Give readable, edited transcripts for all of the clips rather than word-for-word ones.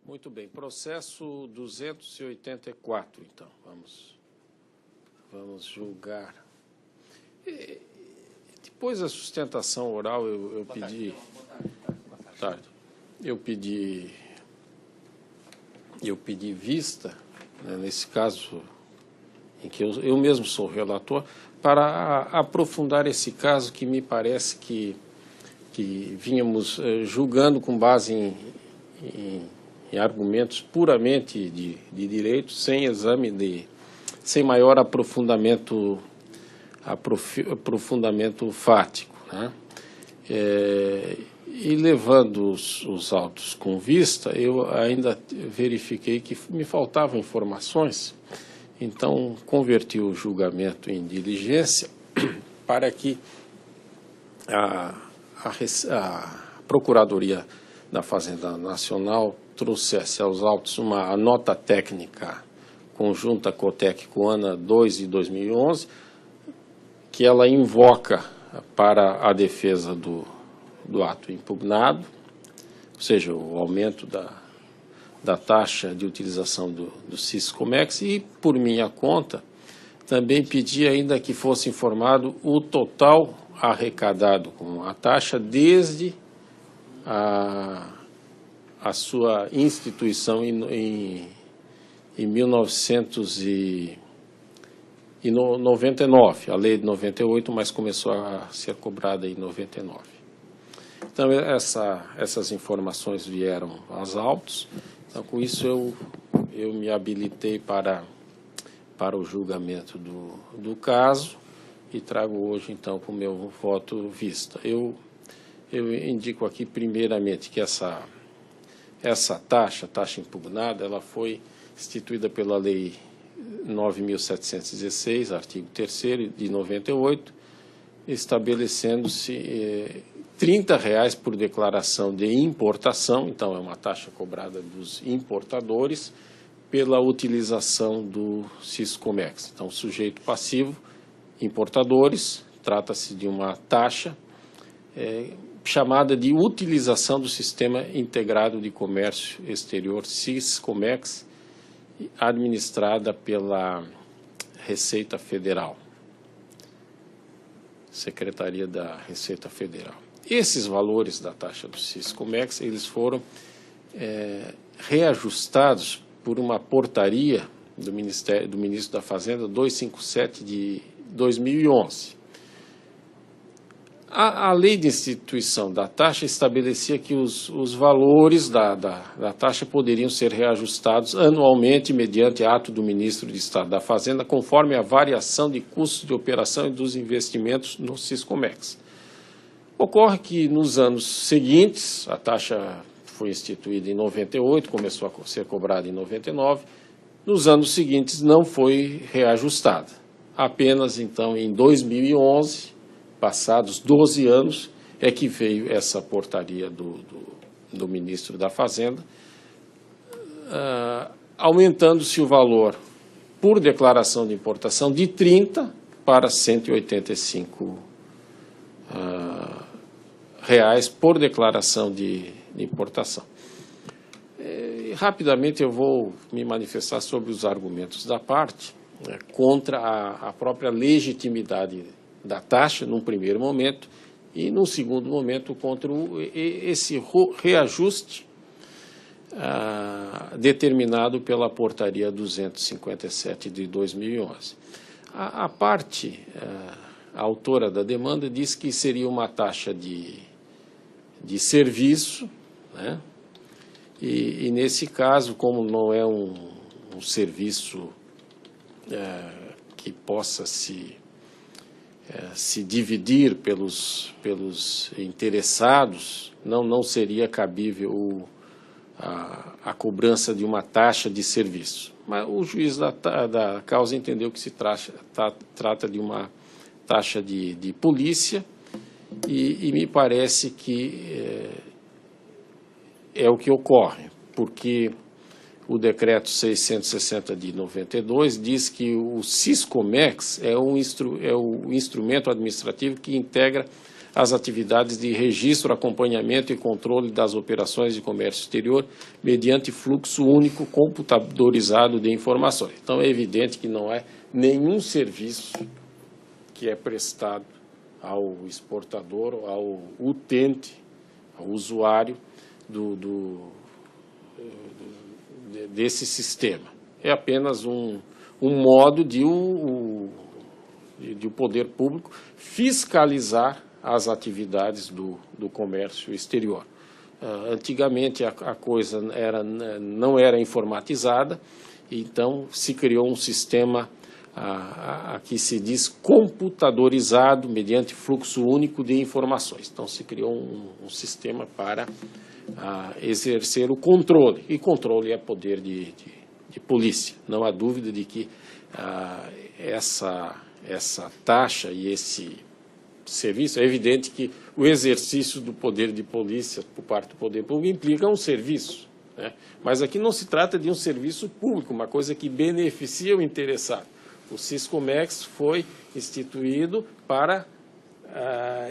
Muito bem, processo 284, então, vamos julgar. Depois da sustentação oral, eu pedi... Boa tarde. Eu pedi vista, né, nesse caso em que eu mesmo sou relator, para aprofundar esse caso que me parece que vínhamos julgando com base em argumentos puramente de direito, sem exame sem maior aprofundamento fático, né? E levando os autos com vista, eu ainda verifiquei que me faltavam informações, então converti o julgamento em diligência para que a Procuradoria da Fazenda Nacional trouxesse aos autos a nota técnica conjunta COTEC-COANA 2 de 2011, que ela invoca para a defesa do ato impugnado, ou seja, o aumento da taxa de utilização do Siscomex, e, por minha conta, também pedi ainda que fosse informado o total arrecadado com a taxa desde a sua instituição em 1999, a lei de 98, mas começou a ser cobrada em 99. Então, essas informações vieram aos autos. Então, com isso, eu me habilitei para o julgamento do caso e trago hoje, então, com o meu voto vista. Eu indico aqui, primeiramente, que essa taxa impugnada, ela foi instituída pela Lei 9.716, artigo 3º de 98, estabelecendo-se R$30 por declaração de importação, então é uma taxa cobrada dos importadores, pela utilização do Siscomex. Então, sujeito passivo, importadores, trata-se de uma taxa chamada de utilização do Sistema Integrado de Comércio Exterior, Siscomex, administrada pela Receita Federal, Secretaria da Receita Federal. Esses valores da taxa do Siscomex, eles foram reajustados por uma portaria do Ministro da Fazenda 257 de 2011. A lei de instituição da taxa estabelecia que os valores da taxa poderiam ser reajustados anualmente mediante ato do Ministro de Estado da Fazenda, conforme a variação de custos de operação e dos investimentos no Siscomex. Ocorre que nos anos seguintes, a taxa foi instituída em 98, começou a ser cobrada em 99, nos anos seguintes não foi reajustada. Apenas, então, em 2011, passados 12 anos, é que veio essa portaria do Ministro da Fazenda, aumentando-se o valor por declaração de importação de 30 para 185 reais por declaração de importação. Rapidamente eu vou me manifestar sobre os argumentos da parte contra a própria legitimidade da taxa, num primeiro momento, e, num segundo momento, contra esse reajuste determinado pela portaria 257 de 2011. A parte, a autora da demanda, diz que seria uma taxa de serviço, né? E, nesse caso, como não é um serviço que possa se dividir pelos interessados, não seria cabível a cobrança de uma taxa de serviço. Mas o juiz da causa entendeu que se trata de uma taxa de polícia e me parece que é o que ocorre, porque o decreto 660 de 92 diz que o Siscomex é o instrumento administrativo que integra as atividades de registro, acompanhamento e controle das operações de comércio exterior mediante fluxo único computadorizado de informações. Então, é evidente que não é nenhum serviço que é prestado ao exportador, ao utente, ao usuário desse sistema. É apenas um modo de o poder público fiscalizar as atividades do comércio exterior. Antigamente a coisa não era informatizada, então se criou um sistema, aqui se diz computadorizado, mediante fluxo único de informações. Então se criou um sistema para exercer o controle, e controle é poder de polícia. Não há dúvida de que essa taxa e esse serviço, é evidente que o exercício do poder de polícia por parte do poder público implica um serviço, né? Mas aqui não se trata de um serviço público, uma coisa que beneficia o interessado. O Siscomex foi instituído para,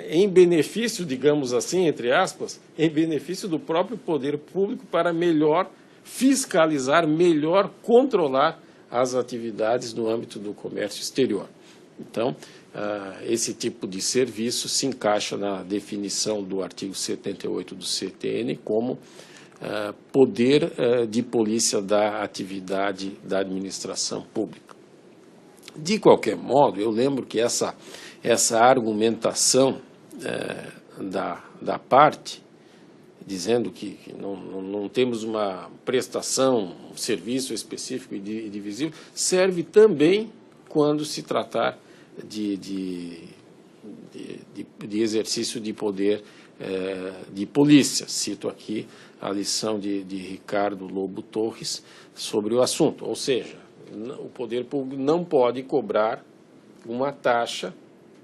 em benefício, digamos assim, entre aspas, em benefício do próprio poder público, para melhor fiscalizar, melhor controlar as atividades no âmbito do comércio exterior. Então, esse tipo de serviço se encaixa na definição do artigo 78 do CTN como poder de polícia da atividade da administração pública. De qualquer modo, eu lembro que essa argumentação da parte, dizendo que não temos uma prestação, um serviço específico e divisível, serve também quando se tratar de exercício de poder de polícia. Cito aqui a lição de Ricardo Lobo Torres sobre o assunto, ou seja, o poder público não pode cobrar uma taxa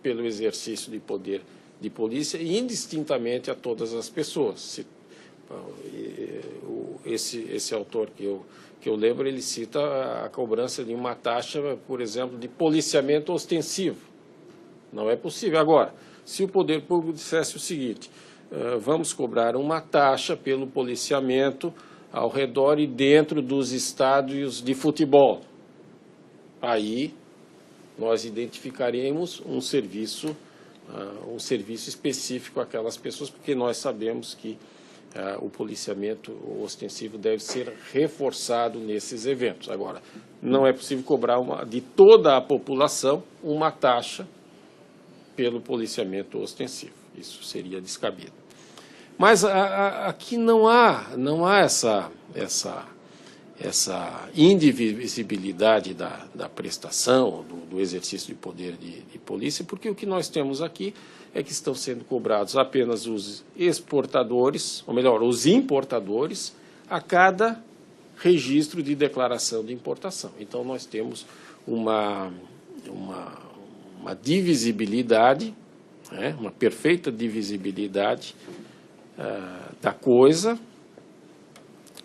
pelo exercício de poder de polícia indistintamente a todas as pessoas. Esse autor que eu lembro, ele cita a cobrança de uma taxa, por exemplo, de policiamento ostensivo. Não é possível. Agora, se o poder público dissesse o seguinte: vamos cobrar uma taxa pelo policiamento ao redor e dentro dos estádios de futebol, aí nós identificaremos um serviço específico àquelas pessoas, porque nós sabemos que o policiamento ostensivo deve ser reforçado nesses eventos. Agora, não é possível cobrar de toda a população uma taxa pelo policiamento ostensivo. Isso seria descabido. Mas aqui não há essa indivisibilidade da prestação, do exercício de poder de polícia, porque o que nós temos aqui é que estão sendo cobrados apenas os exportadores, ou melhor, os importadores, a cada registro de declaração de importação. Então, nós temos uma divisibilidade, né, uma perfeita divisibilidade da coisa,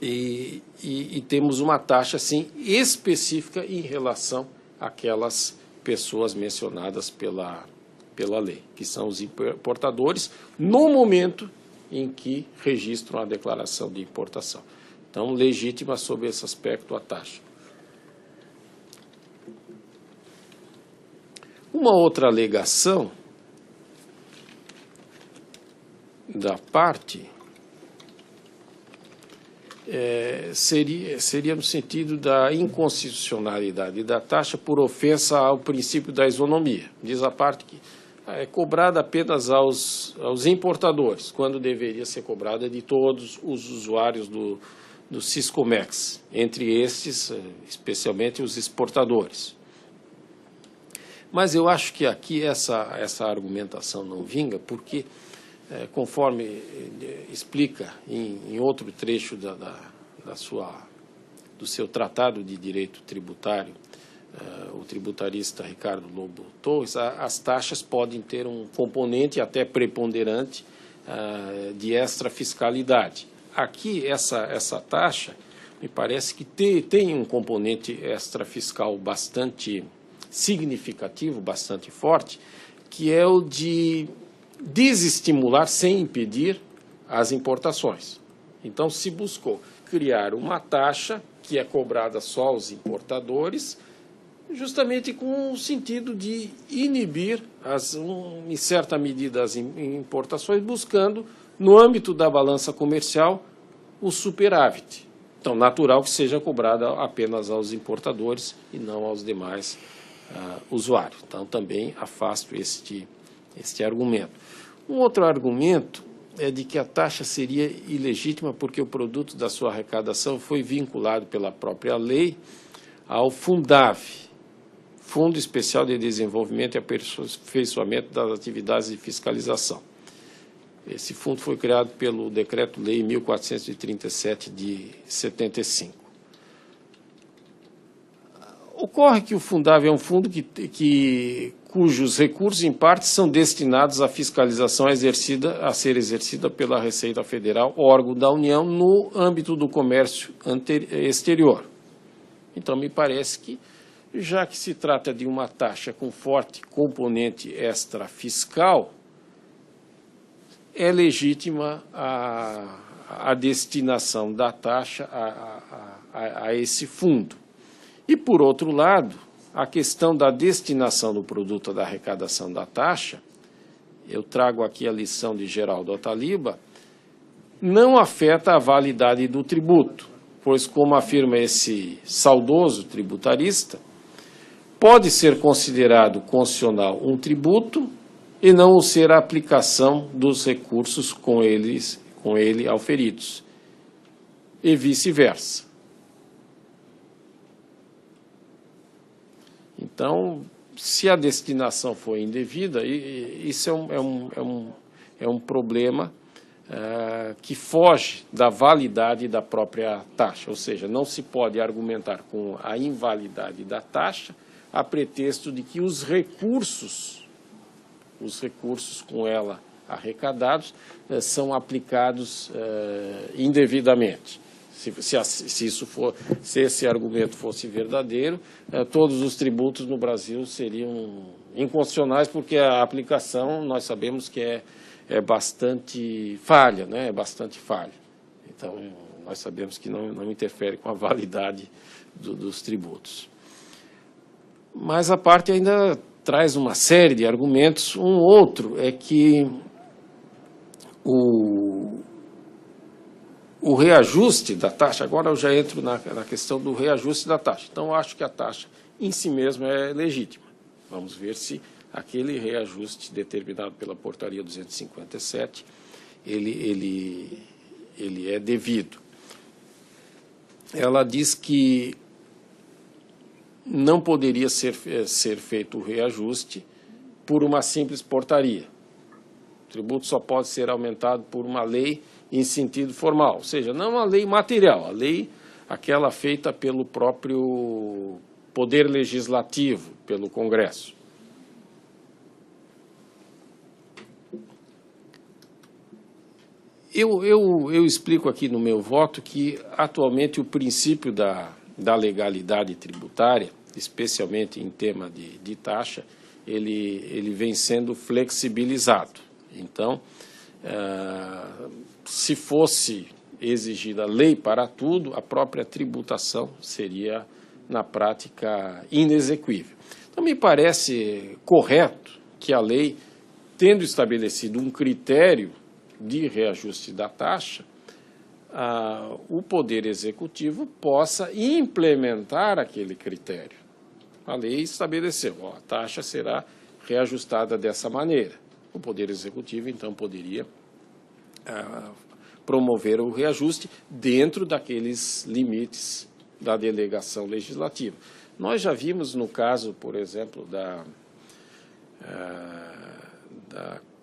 e temos uma taxa, assim, específica em relação àquelas pessoas mencionadas pela lei, que são os importadores, no momento em que registram a declaração de importação. Então, legítima sob esse aspecto a taxa. Uma outra alegação da parte seria no sentido da inconstitucionalidade da taxa por ofensa ao princípio da isonomia. Diz a parte que é cobrada apenas aos importadores, quando deveria ser cobrada de todos os usuários do Siscomex, entre estes, especialmente os exportadores. Mas eu acho que aqui essa argumentação não vinga, porque, conforme explica em outro trecho do seu tratado de direito tributário, o tributarista Ricardo Lobo Torres, as taxas podem ter um componente até preponderante de extrafiscalidade. Aqui, essa taxa, me parece que tem um componente extrafiscal bastante significativo, bastante forte, que é o de desestimular sem impedir as importações. Então, se buscou criar uma taxa que é cobrada só aos importadores, justamente com o sentido de inibir, em certa medida, as importações, buscando, no âmbito da balança comercial, o superávit. Então, natural que seja cobrada apenas aos importadores e não aos demais usuários. Então, também afasto este argumento. Um outro argumento é de que a taxa seria ilegítima porque o produto da sua arrecadação foi vinculado pela própria lei ao Fundave, Fundo Especial de Desenvolvimento e Aperfeiçoamento das Atividades de Fiscalização. Esse fundo foi criado pelo Decreto-Lei 1437 de 75. Ocorre que o Fundave é um fundo cujos recursos, em parte, são destinados à fiscalização a ser exercida pela Receita Federal, órgão da União, no âmbito do comércio exterior. Então, me parece que, já que se trata de uma taxa com forte componente extrafiscal, é legítima a destinação da taxa a esse fundo. E, por outro lado, a questão da destinação do produto da arrecadação da taxa, eu trago aqui a lição de Geraldo Ataliba, não afeta a validade do tributo, pois, como afirma esse saudoso tributarista, pode ser considerado constitucional um tributo e não o ser a aplicação dos recursos com ele auferidos, e vice-versa. Então, se a destinação for indevida, isso é um problema que foge da validade da própria taxa, ou seja, não se pode argumentar com a invalidade da taxa a pretexto de que os recursos com ela arrecadados são aplicados indevidamente. Se esse argumento fosse verdadeiro, todos os tributos no Brasil seriam inconstitucionais, porque a aplicação, nós sabemos que é bastante falha, né? É bastante falha. Então, nós sabemos que não interfere com a validade dos tributos. Mas a parte ainda traz uma série de argumentos. Um outro é que o reajuste da taxa, agora eu já entro na questão do reajuste da taxa. Então, eu acho que a taxa em si mesma é legítima. Vamos ver se aquele reajuste determinado pela portaria 257, ele é devido. Ela diz que não poderia ser feito o reajuste por uma simples portaria. O tributo só pode ser aumentado por uma lei em sentido formal, ou seja, não uma lei material, a lei aquela feita pelo próprio Poder Legislativo, pelo Congresso. Eu explico aqui no meu voto que, atualmente, o princípio da legalidade tributária, especialmente em tema de taxa, ele vem sendo flexibilizado. Então, se fosse exigida lei para tudo, a própria tributação seria, na prática, inexequível. Então, me parece correto que a lei, tendo estabelecido um critério de reajuste da taxa, o Poder Executivo possa implementar aquele critério. A lei estabeleceu, a taxa será reajustada dessa maneira. O Poder Executivo, então, poderia promover o reajuste dentro daqueles limites da delegação legislativa. Nós já vimos no caso, por exemplo,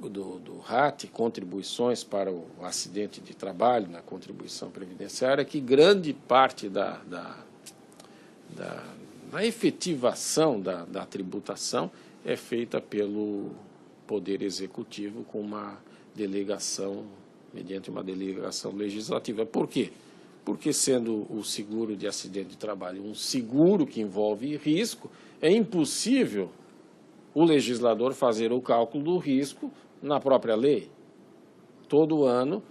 do RAT, contribuições para o acidente de trabalho, na contribuição previdenciária, que grande parte da efetivação da tributação é feita pelo Poder Executivo com uma delegação, mediante uma delegação legislativa. Por quê? Porque, sendo o seguro de acidente de trabalho um seguro que envolve risco, é impossível o legislador fazer o cálculo do risco na própria lei. Todo ano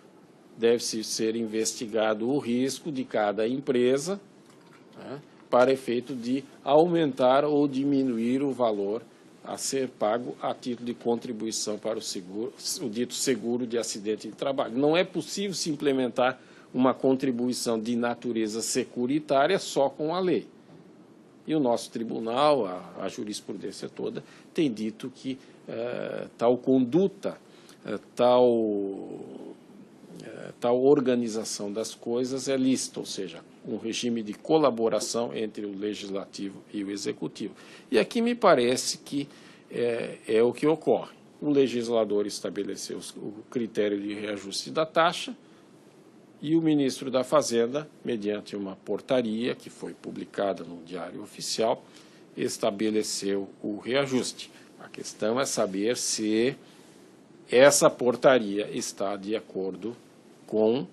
deve-se ser investigado o risco de cada empresa, né, para efeito de aumentar ou diminuir o valor a ser pago a título de contribuição para o dito seguro de acidente de trabalho. Não é possível se implementar uma contribuição de natureza securitária só com a lei. E o nosso tribunal, a jurisprudência toda, tem dito que tal conduta, tal organização das coisas é lícita, ou seja, um regime de colaboração entre o legislativo e o executivo. E aqui me parece que é o que ocorre. O legislador estabeleceu o critério de reajuste da taxa e o ministro da Fazenda, mediante uma portaria que foi publicada no Diário Oficial, estabeleceu o reajuste. A questão é saber se essa portaria está de acordo com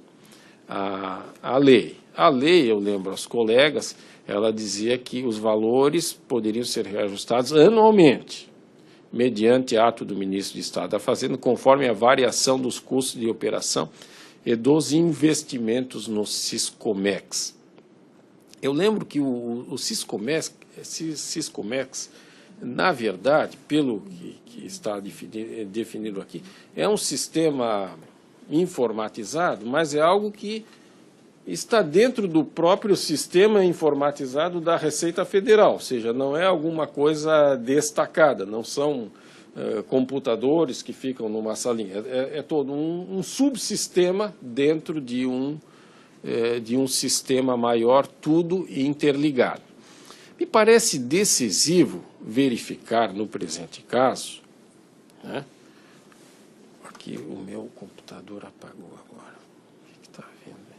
a lei. A lei, eu lembro aos colegas, ela dizia que os valores poderiam ser reajustados anualmente, mediante ato do ministro de Estado da Fazenda, conforme a variação dos custos de operação e dos investimentos no Siscomex. Eu lembro que o Siscomex, na verdade, pelo que está definido aqui, é um sistema informatizado, mas é algo que está dentro do próprio sistema informatizado da Receita Federal, ou seja, não é alguma coisa destacada, não são computadores que ficam numa salinha, é todo um subsistema dentro de um sistema maior, tudo interligado. Me parece decisivo verificar no presente caso, né? Aqui o meu computador apagou agora. O que está vendo aí?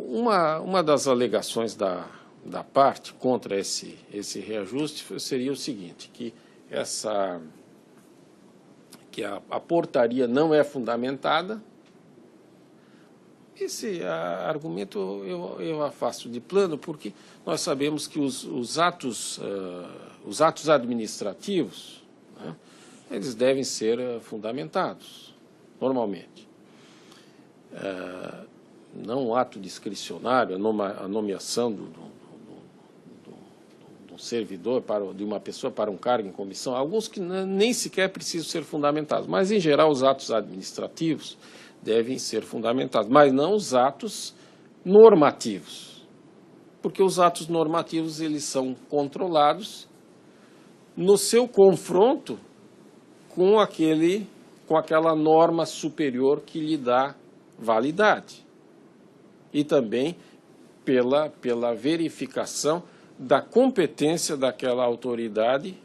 Uma das alegações da parte contra esse reajuste seria o seguinte, que a portaria não é fundamentada. Esse argumento eu afasto de plano, porque nós sabemos que os atos administrativos, né, eles devem ser fundamentados, normalmente. Não um ato discricionário, a nomeação do servidor, de uma pessoa para um cargo em comissão, alguns que nem sequer precisam ser fundamentados, mas, em geral, os atos administrativos devem ser fundamentados, mas não os atos normativos, porque os atos normativos eles são controlados no seu confronto com aquela norma superior que lhe dá validade e também pela verificação da competência daquela autoridade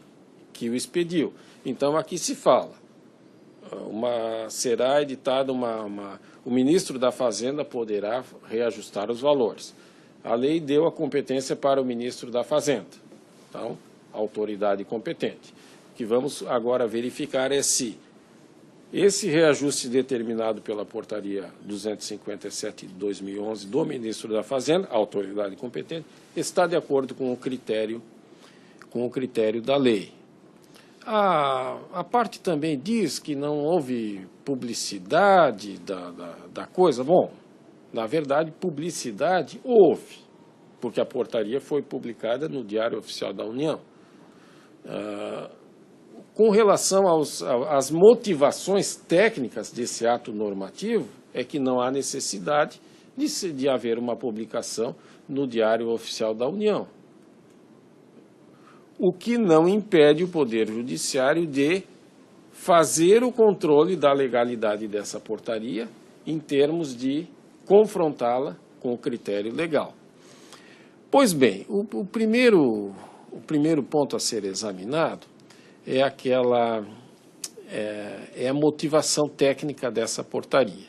que o expediu. Então, aqui se fala, será editada o ministro da Fazenda poderá reajustar os valores. A lei deu a competência para o ministro da Fazenda, então, a autoridade competente. O que vamos agora verificar é se esse reajuste determinado pela portaria 257 de 2011 do ministro da Fazenda, a autoridade competente, está de acordo com o critério da lei. A parte também diz que não houve publicidade da coisa. Bom, na verdade, publicidade houve, porque a portaria foi publicada no Diário Oficial da União. Com relação às motivações técnicas desse ato normativo, é que não há necessidade de haver uma publicação no Diário Oficial da União. O que não impede o Poder Judiciário de fazer o controle da legalidade dessa portaria em termos de confrontá-la com o critério legal. Pois bem, o primeiro ponto a ser examinado é a motivação técnica dessa portaria.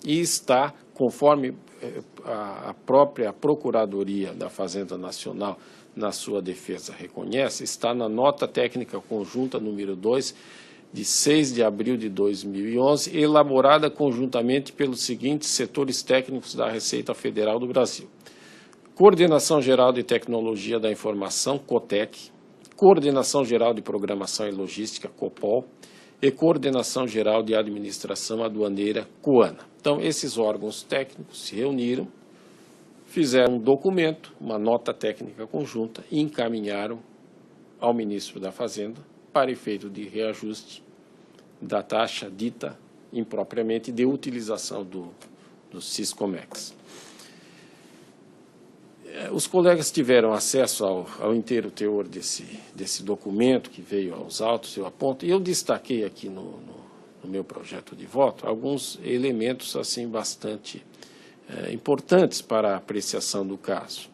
E está, conforme a própria Procuradoria da Fazenda Nacional, na sua defesa, reconhece, está na nota técnica conjunta número 2, de 6 de abril de 2011, elaborada conjuntamente pelos seguintes setores técnicos da Receita Federal do Brasil: Coordenação Geral de Tecnologia da Informação, COTEC, Coordenação Geral de Programação e Logística, COPOL, e Coordenação Geral de Administração Aduaneira, COANA. Então, esses órgãos técnicos se reuniram, fizeram um documento, uma nota técnica conjunta, e encaminharam ao ministro da Fazenda para efeito de reajuste da taxa dita impropriamente de utilização do Siscomex. Os colegas tiveram acesso ao inteiro teor desse documento que veio aos autos, eu aponto, e eu destaquei aqui no meu projeto de voto alguns elementos assim bastante importantes para a apreciação do caso.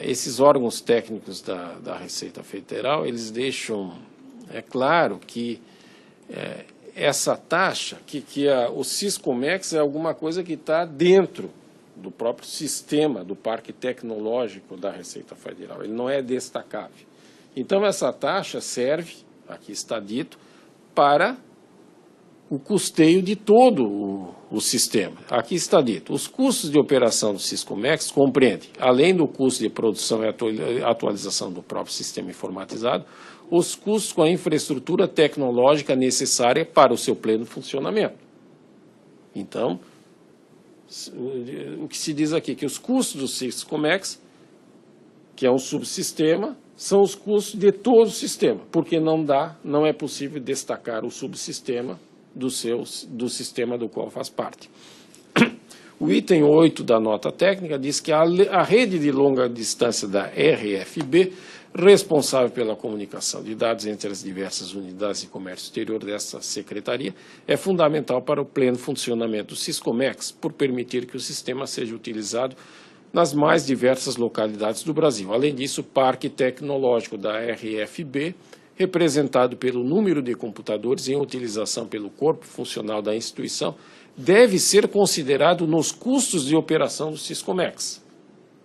Esses órgãos técnicos da Receita Federal, eles deixam claro que essa taxa, o Siscomex é alguma coisa que está dentro do próprio sistema do parque tecnológico da Receita Federal. Ele não é destacável. Então, essa taxa serve, aqui está dito, para o custeio de todo o sistema. Aqui está dito, os custos de operação do Siscomex compreendem, além do custo de produção e atualização do próprio sistema informatizado, os custos com a infraestrutura tecnológica necessária para o seu pleno funcionamento. Então, o que se diz aqui, que os custos do Siscomex, que é um subsistema, são os custos de todo o sistema, porque não é possível destacar o subsistema do sistema do qual faz parte. O item 8 da nota técnica diz que a rede de longa distância da RFB, responsável pela comunicação de dados entre as diversas unidades de comércio exterior dessa secretaria, é fundamental para o pleno funcionamento do Siscomex, por permitir que o sistema seja utilizado nas mais diversas localidades do Brasil. Além disso, o parque tecnológico da RFB, representado pelo número de computadores em utilização pelo corpo funcional da instituição, deve ser considerado nos custos de operação do Siscomex.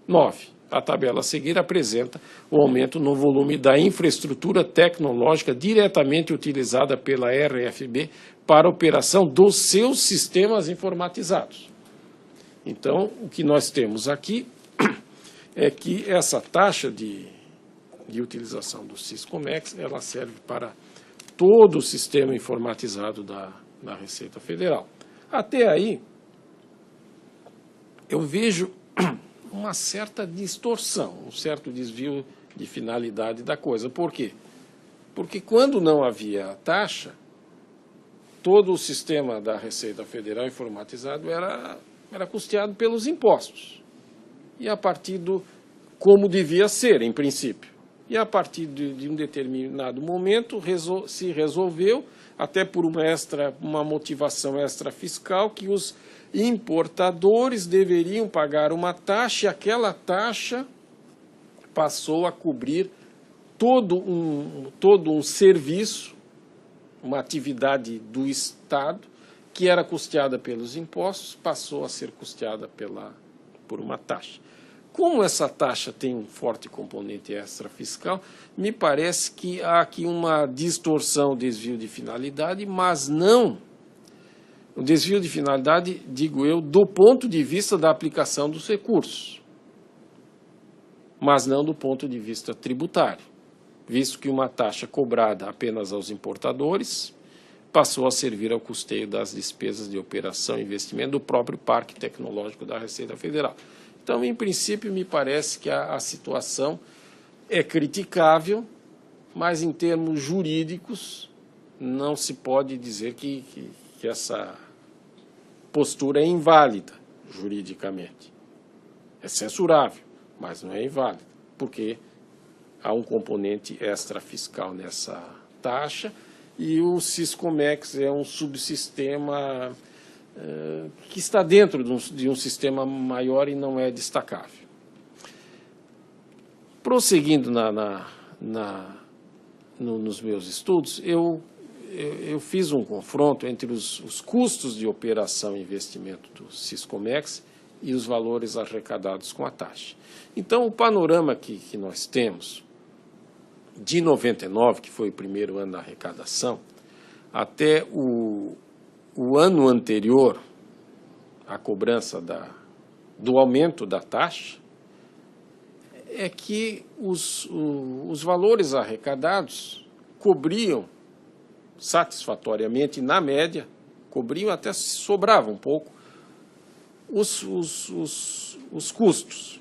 9. A tabela a seguir apresenta o aumento no volume da infraestrutura tecnológica diretamente utilizada pela RFB para a operação dos seus sistemas informatizados. Então, o que nós temos aqui é que essa taxa de utilização do Siscomex, ela serve para todo o sistema informatizado da Receita Federal. Até aí, eu vejo uma certa distorção, um certo desvio de finalidade da coisa. Por quê? Porque quando não havia a taxa, todo o sistema da Receita Federal informatizado era custeado pelos impostos. E a partir como devia ser, em princípio. E a partir de um determinado momento se resolveu, até por uma motivação extrafiscal, que os importadores deveriam pagar uma taxa, e aquela taxa passou a cobrir todo um serviço, uma atividade do Estado, que era custeada pelos impostos, passou a ser custeada por uma taxa. Como essa taxa tem um forte componente extrafiscal, me parece que há aqui uma distorção, desvio de finalidade, mas não o desvio de finalidade, digo eu, do ponto de vista da aplicação dos recursos, mas não do ponto de vista tributário, visto que uma taxa cobrada apenas aos importadores passou a servir ao custeio das despesas de operação e investimento do próprio parque tecnológico da Receita Federal. Então, em princípio, me parece que a situação é criticável, mas em termos jurídicos não se pode dizer que essa postura é inválida juridicamente. É censurável, mas não é inválida, porque há um componente extrafiscal nessa taxa e o Siscomex é um subsistema que está dentro de um sistema maior e não é destacável. Prosseguindo nos meus estudos, eu fiz um confronto entre os custos de operação e investimento do Siscomex e os valores arrecadados com a taxa. Então, o panorama que nós temos, de 99, que foi o primeiro ano da arrecadação, até o ano anterior à cobrança do aumento da taxa, é que os valores arrecadados cobriam satisfatoriamente, na média, cobriam, até sobrava um pouco, os custos.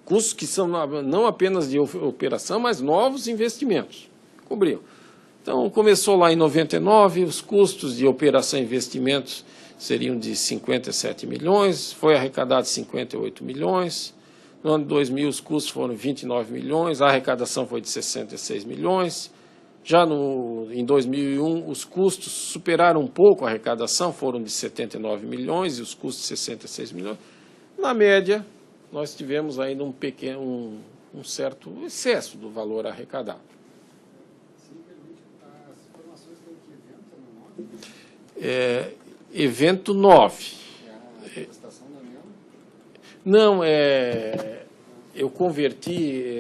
Custos que são não apenas de operação, mas novos investimentos. Cobriam. Então, começou lá em 99, os custos de operação e investimentos seriam de 57 milhões, foi arrecadado 58 milhões. No ano de 2000, os custos foram 29 milhões, a arrecadação foi de 66 milhões. Já em 2001, os custos superaram um pouco a arrecadação, foram de 79 milhões e os custos de 66 milhões. Na média, nós tivemos ainda um certo excesso do valor arrecadado. Se me permite, as informações estão em que evento no 9? Evento 9. É a manifestação da mesma? Não, eu converti,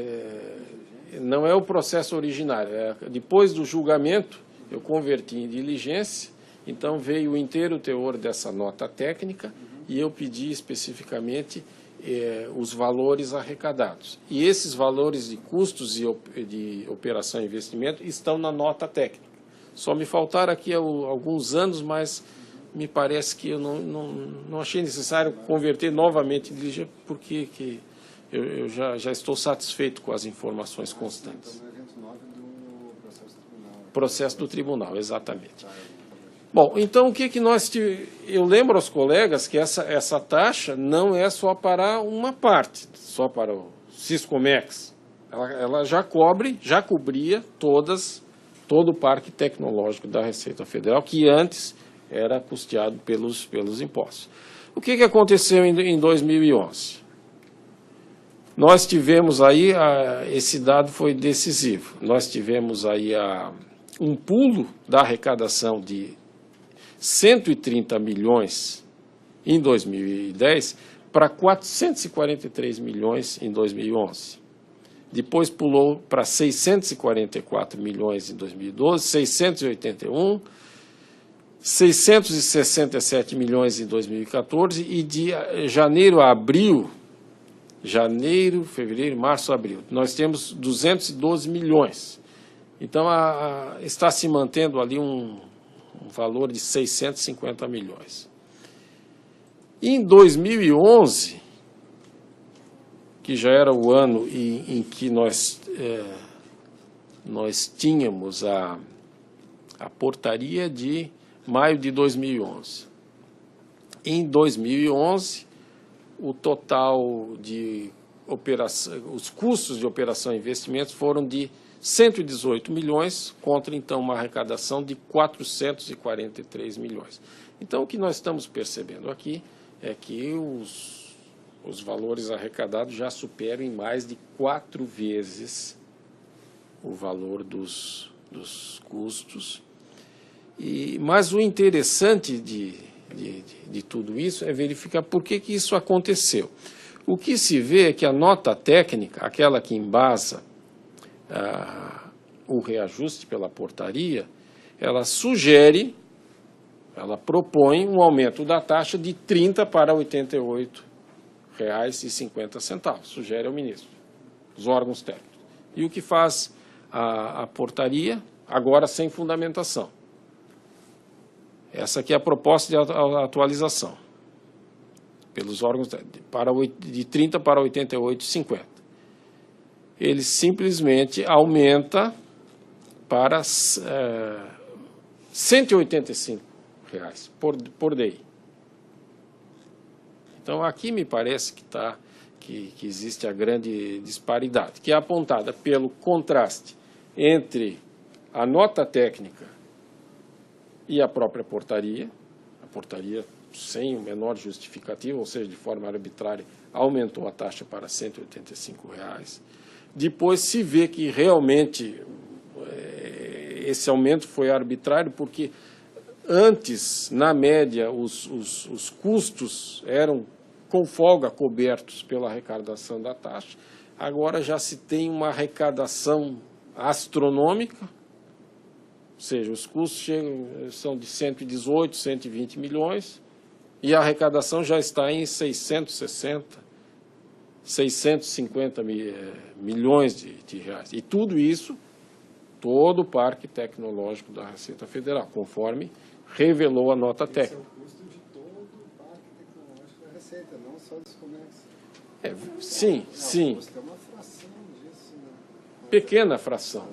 não é o processo originário, depois do julgamento eu converti em diligência, então veio o inteiro teor dessa nota técnica e eu pedi especificamente os valores arrecadados. E esses valores de custos de operação e investimento estão na nota técnica. Só me faltaram aqui alguns anos, mas me parece que eu não achei necessário converter novamente em diligência, porque eu já estou satisfeito com as informações constantes. Então, no evento 9 do processo do tribunal. Processo do tribunal, exatamente. Bom, então o que nós... Eu lembro aos colegas que essa taxa não é só para uma parte, só para o Siscomex. Ela já cobria todo o parque tecnológico da Receita Federal, que antes era custeado pelos impostos. O que aconteceu em 2011? Nós tivemos aí, esse dado foi decisivo, nós tivemos aí um pulo da arrecadação de 130 milhões em 2010 para 443 milhões em 2011. Depois pulou para 644 milhões em 2012, 681, 667 milhões em 2014 e de janeiro a abril, fevereiro, março, abril, nós temos 212 milhões. Então, está se mantendo ali um valor de 650 milhões. Em 2011, que já era o ano em que nós tínhamos a portaria de maio de 2011. Em 2011, o total de operação, os custos de operação e investimentos foram de 118 milhões, contra, então, uma arrecadação de 443 milhões. Então, o que nós estamos percebendo aqui é que os valores arrecadados já superam em mais de 4 vezes o valor dos custos. Mas o interessante de tudo isso é verificar por que isso aconteceu. O que se vê é que a nota técnica, aquela que embasa o reajuste pela portaria, ela propõe um aumento da taxa de 30 para R$ 88,50, sugere ao ministro, os órgãos técnicos. E o que faz a portaria, agora sem fundamentação? Essa aqui é a proposta de atualização pelos órgãos de 30 para 88,50. Ele simplesmente aumenta para R$ 185 por DI. Então, aqui me parece que existe a grande disparidade, que é apontada pelo contraste entre a nota técnica e a própria portaria, a portaria sem o menor justificativo, ou seja, de forma arbitrária, aumentou a taxa para R$ 185. Depois se vê que realmente esse aumento foi arbitrário, porque antes, na média, os custos eram com folga cobertos pela arrecadação da taxa, agora já se tem uma arrecadação astronômica, ou seja, os custos são de 118, 120 milhões, e a arrecadação já está em 660 650 milhões de reais. E tudo isso, todo o parque tecnológico da Receita Federal, conforme revelou a nota técnica. Esse é o custo de todo o parque tecnológico da Receita, não só dos Comex. Sim, sim. O custo é uma fração disso, né? Pequena fração.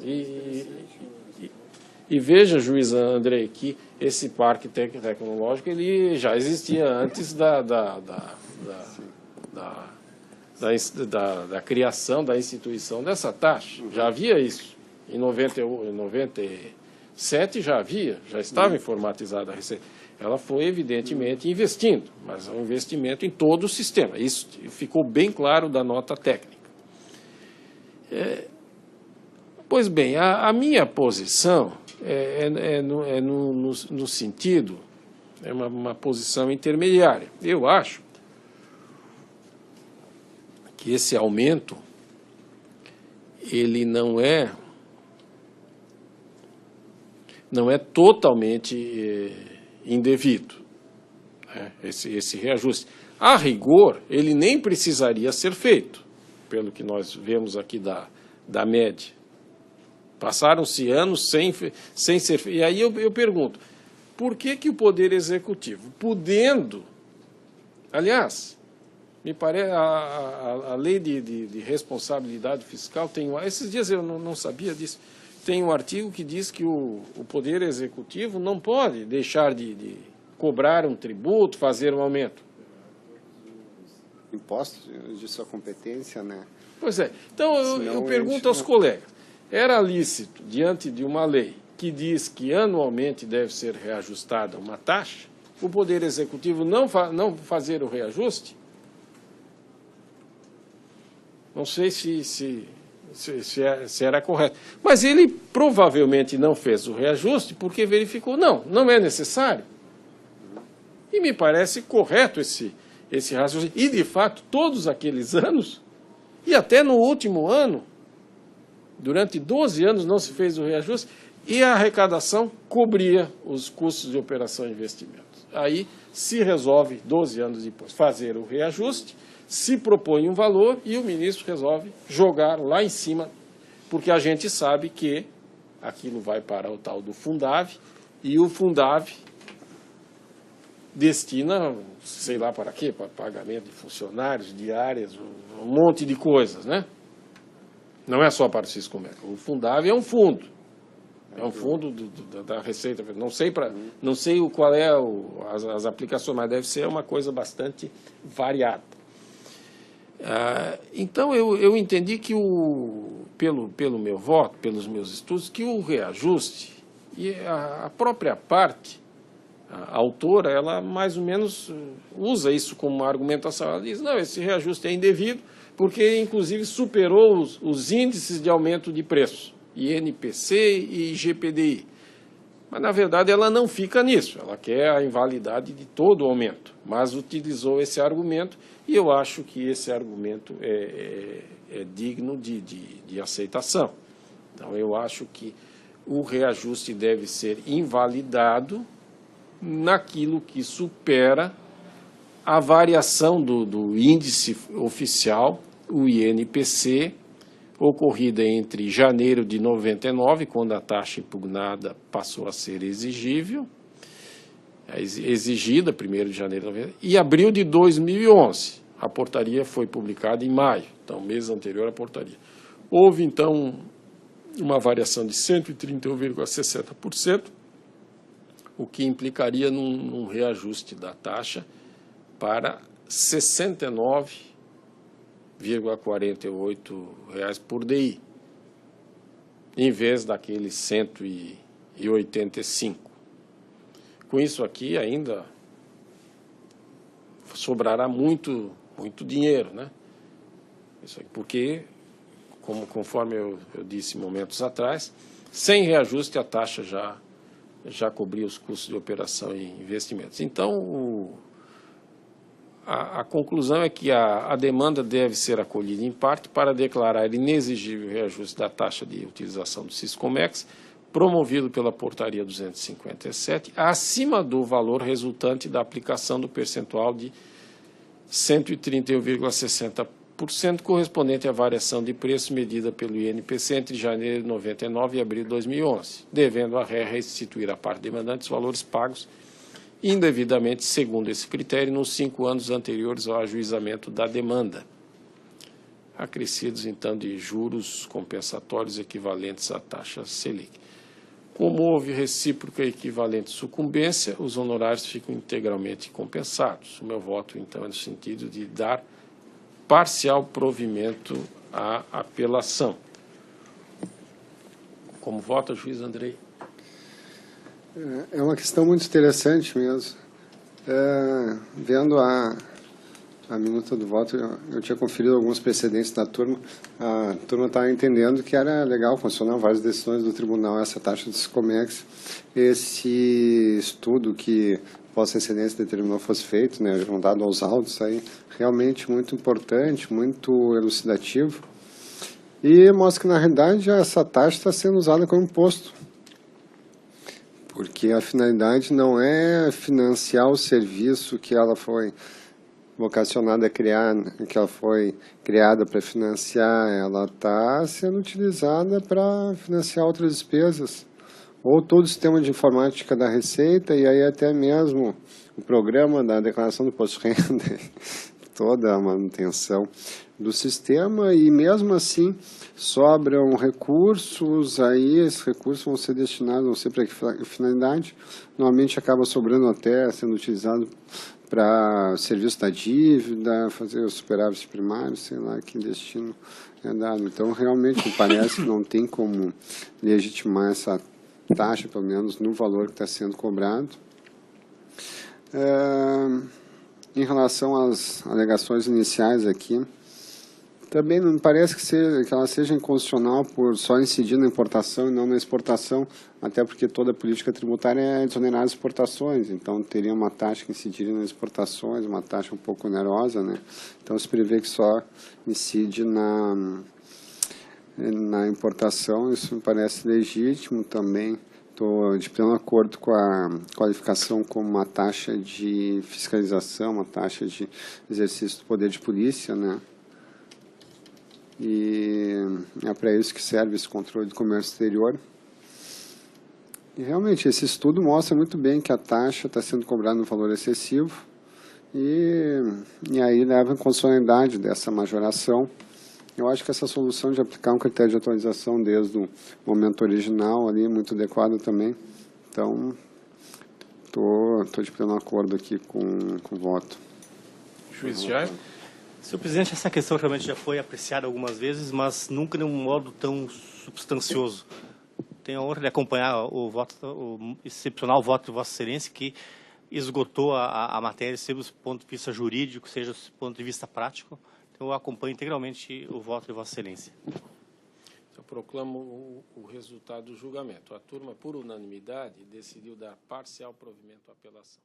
E veja, juiz Andrei, que esse parque tecnológico ele já existia antes da criação, da instituição dessa taxa. Já havia isso. Em 97 já havia, já estava informatizada a Receita. Ela foi, evidentemente, investindo, mas é um investimento em todo o sistema. Isso ficou bem claro da nota técnica. Pois bem, a minha posição no sentido, é uma posição intermediária. Eu acho que esse aumento, ele não é totalmente indevido, né? Esse reajuste. A rigor, ele nem precisaria ser feito, pelo que nós vemos aqui da média. Passaram-se anos sem ser feito. E aí eu pergunto, por que o Poder Executivo, podendo, aliás, me parece, a lei de responsabilidade fiscal tem, esses dias eu não sabia disso, tem um artigo que diz que o Poder Executivo não pode deixar de cobrar um tributo, fazer um aumento. Impostos de sua competência, né? Pois é. Então eu pergunto aos colegas, era lícito, diante de uma lei que diz que anualmente deve ser reajustada uma taxa, o Poder Executivo não fazer o reajuste? Não sei se era correto. Mas ele provavelmente não fez o reajuste porque verificou, não é necessário. E me parece correto esse raciocínio. E, de fato, todos aqueles anos, e até no último ano, durante 12 anos não se fez o reajuste, e a arrecadação cobria os custos de operação e investimentos. Aí se resolve, 12 anos depois, fazer o reajuste, se propõe um valor e o ministro resolve jogar lá em cima, porque a gente sabe que aquilo vai para o tal do Fundave, e o Fundave destina, sei lá para quê, para pagamento de funcionários, diárias, um monte de coisas, né? Não é só para o Siscomec. O Fundave é um fundo. É um fundo da Receita. Não sei qual é as aplicações, mas deve ser uma coisa bastante variada. Então, eu entendi que, pelo meu voto, pelos meus estudos, que o reajuste e a própria parte, a autora, ela mais ou menos usa isso como uma argumentação. Ela diz, não, esse reajuste é indevido, porque, inclusive, superou os índices de aumento de preço, INPC e GPDI. Mas, na verdade, ela não fica nisso. Ela quer a invalidade de todo o aumento, mas utilizou esse argumento, e eu acho que esse argumento é digno de aceitação. Então, eu acho que o reajuste deve ser invalidado naquilo que supera a variação do índice oficial, o INPC, ocorrida entre janeiro de 99, quando a taxa impugnada passou a ser exigível, exigida, 1º de janeiro de 90, e abril de 2011. A portaria foi publicada em maio, então, mês anterior à portaria. Houve, então, uma variação de 131,60%, o que implicaria num reajuste da taxa para R$ 69,48 por DI, em vez daqueles 185. Com isso aqui ainda sobrará muito dinheiro, né? Isso aqui, porque, conforme eu disse momentos atrás, sem reajuste a taxa já cobria os custos de operação e investimentos. Então, a conclusão é que a demanda deve ser acolhida em parte para declarar inexigível o reajuste da taxa de utilização do Siscomex, promovido pela portaria 257, acima do valor resultante da aplicação do percentual de 131,60% correspondente à variação de preço medida pelo INPC entre janeiro de 99 e abril de 2011, devendo a RE restituir à parte demandante os valores pagos indevidamente segundo esse critério nos 5 anos anteriores ao ajuizamento da demanda, acrescidos então de juros compensatórios equivalentes à taxa Selic. Como houve recíproca e equivalente sucumbência, os honorários ficam integralmente compensados. O meu voto, então, é no sentido de dar parcial provimento à apelação. Como vota, juiz Andrei? É uma questão muito interessante mesmo. Vendo a minuta do voto, eu tinha conferido alguns precedentes da turma. A turma está entendendo que era legal funcionar várias decisões do tribunal, essa taxa do Sicomex. Esse estudo que Vossa Excelência determinou fosse feito, né, juntado aos autos, aí, realmente muito importante, muito elucidativo. E mostra que, na realidade, essa taxa está sendo usada como imposto. Porque a finalidade não é financiar o serviço que ela foi vocacionada a criar, que ela foi criada para financiar, ela está sendo utilizada para financiar outras despesas, ou todo o sistema de informática da Receita, e aí até mesmo o programa da declaração do imposto de renda, toda a manutenção do sistema, e mesmo assim sobram recursos, aí esses recursos vão ser destinados, não sei para que finalidade, normalmente acaba sobrando até sendo utilizado para serviço da dívida, fazer os superávites primários, sei lá que destino é dado. Então, realmente, me parece que não tem como legitimar essa taxa, pelo menos no valor que está sendo cobrado. Em relação às alegações iniciais aqui, também não me parece que ela seja inconstitucional por só incidir na importação e não na exportação, até porque toda a política tributária é desonerar as exportações, então teria uma taxa que incidiria nas exportações, uma taxa um pouco onerosa, né? Então se prevê que só incide na importação, isso me parece legítimo também. Estou de pleno acordo com a qualificação como uma taxa de fiscalização, uma taxa de exercício do poder de polícia, né? E é para isso que serve esse controle do comércio exterior. E realmente esse estudo mostra muito bem que a taxa está sendo cobrada no valor excessivo e aí leva em constitucionalidade dessa majoração. Eu acho que essa solução de aplicar um critério de atualização desde o momento original ali é muito adequada também. Então, estou de pleno acordo aqui com o voto. Juiz Jair? Senhor presidente, essa questão realmente já foi apreciada algumas vezes, mas nunca de um modo tão substancioso. Tenho a honra de acompanhar o excepcional voto de Vossa Excelência, que esgotou a matéria, seja do ponto de vista jurídico, seja do ponto de vista prático. Então, eu acompanho integralmente o voto de Vossa Excelência. Eu proclamo o resultado do julgamento. A turma, por unanimidade, decidiu dar parcial provimento à apelação.